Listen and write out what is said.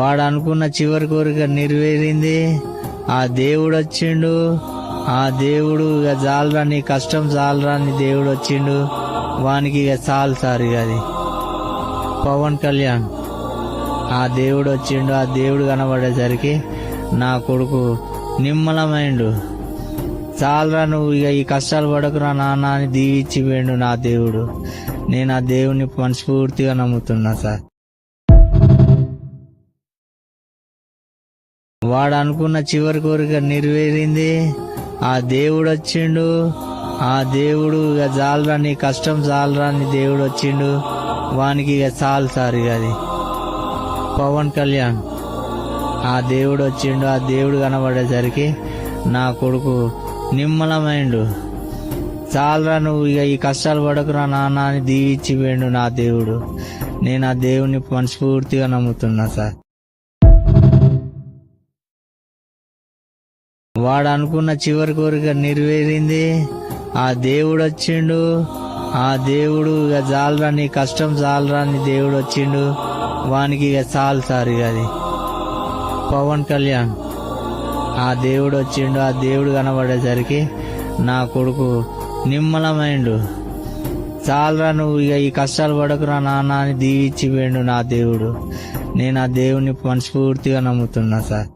వాడు అనుకున్న చివరి కోరిక నెరవేరింది. ఆ దేవుడు వచ్చిండు. ఆ దేవుడు ఇక జాలరా, నీ కష్టం జాలరా అని దేవుడు వచ్చిండు. వానికి ఇక చాలు సార్. ఇక అది పవన్ కళ్యాణ్ ఆ దేవుడు వచ్చిండు. ఆ దేవుడు కనబడేసరికి నా కొడుకు నిమ్మలమైండు. చాలరా, నువ్వు ఇక ఈ కష్టాలు పడకురా నాన్న అని దీవిచ్చిపోయిండు నా దేవుడు. నేను ఆ దేవుని మనస్ఫూర్తిగా నమ్ముతున్నా సార్. వాడు అనుకున్న చివరి కోరిక నెరవేరింది. ఆ దేవుడు వచ్చిండు. ఆ దేవుడు ఇక జాలరా, నీ కష్టం జాలరా అని దేవుడు వచ్చిండు. వానికి ఇక చాలు సార్. ఇక అది పవన్ కళ్యాణ్ ఆ దేవుడు వచ్చిండు. ఆ దేవుడు కనబడేసరికి నా కొడుకు నిమ్మలమైండు. చాలరా, నువ్వు ఇక ఈ కష్టాలు పడకురా నాన్న అని దీవిచ్చిపోయిండు నా దేవుడు. నేను ఆ దేవుని మనస్ఫూర్తిగా నమ్ముతున్నా సార్. వాడు అనుకున్న చివరి కోరిక నెరవేరింది. ఆ దేవుడు వచ్చిండు. ఆ దేవుడు ఇక జాలరా, నీ కష్టం జాలరా అని దేవుడు వచ్చిండు. వానికి ఇక చాలు సార్. ఇక అది పవన్ కళ్యాణ్ ఆ దేవుడు వచ్చిండు. ఆ దేవుడు కనబడేసరికి నా కొడుకు నిమ్మలమైండు. చాలరా, నువ్వు ఇక ఈ కష్టాలు పడకురా నాన్న అని దీవిచ్చిపోయిండు నా దేవుడు. నేను ఆ దేవుని మనస్ఫూర్తిగా నమ్ముతున్నా సార్.